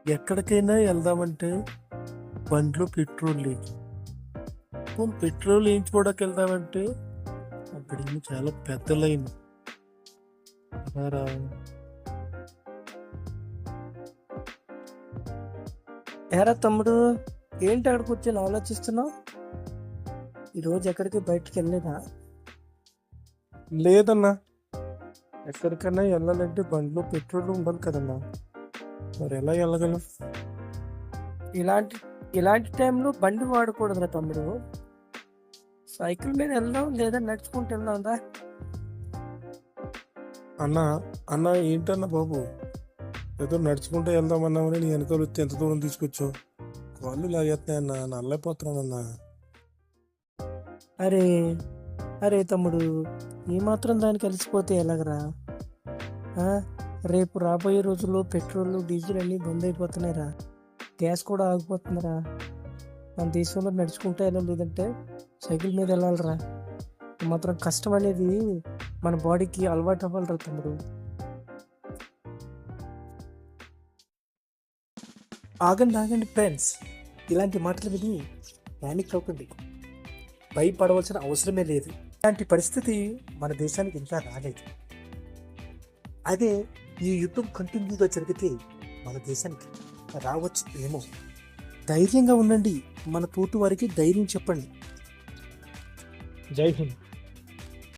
ఎక్కడికైనా వెళ్దామంటే బండ్లో పెట్రోల్ లేదు. పెట్రోల్ వేయించుకోవడానికి వెళ్దామంటే అక్కడ చాలా పెద్ద లైన్. రారా. ఏరా తమ్ముడు, ఏంటి అక్కడ కూర్చొని ఆలోచిస్తున్నావు? ఈరోజు ఎక్కడికి బయటికి వెళ్ళలేదా? లేదన్నా, ఎక్కడికైనా వెళ్ళాలంటే బండ్లో పెట్రోల్ ఉండాలి కదన్నా, మరి ఎలా వెళ్ళగలం? ఇలాంటి ఇలాంటి టైంలో బండి వాడకూడదురా తమ్ముడు. సైకిల్ మీద వెళ్దాం, లేదా నడుచుకుంటూ వెళ్దాందా? అన్నా అన్న ఏంటన్నా బాబు, ఏదో నడుచుకుంటూ వెళ్దామన్నామని నీ వెనకాల వచ్చి ఎంత దూరం తీసుకొచ్చావు? కాళ్ళు లాగేస్తున్నాయన్నా, నల్లైపోతున్నానన్నా. అరే అరే తమ్ముడు, ఈ మాత్రం దానికి కలిసిపోతే ఎలాగరా? ఆ, రేపు రాబోయే రోజుల్లో పెట్రోల్ డీజిల్ అన్నీ బంద్ అయిపోతున్నాయిరా. గ్యాస్ కూడా ఆగిపోతుందిరా. మన దేశంలో నడుచుకుంటూ వెళ్ళాలి, లేదంటే సైకిల్ మీద వెళ్ళాలిరా. ఈ మాత్రం కష్టం అనేది మన బాడీకి అలవాటు అవ్వాలిరా తమ్ముడు. ఆగండి ఆగండి ఫ్రెండ్స్, ఇలాంటి మాటలు విని ప్యానిక్ అవ్వకండి. భయపడవలసిన అవసరమే లేదు. ఇలాంటి పరిస్థితి మన దేశానికి ఇంకా రాలేదు. అదే ఈ యుద్ధం కంటిన్యూగా జరిగితే మన దేశానికి రావచ్చు ఏమో. ధైర్యంగా ఉండండి, మన తోటి వారికి ధైర్యం చెప్పండి. జై హింద్.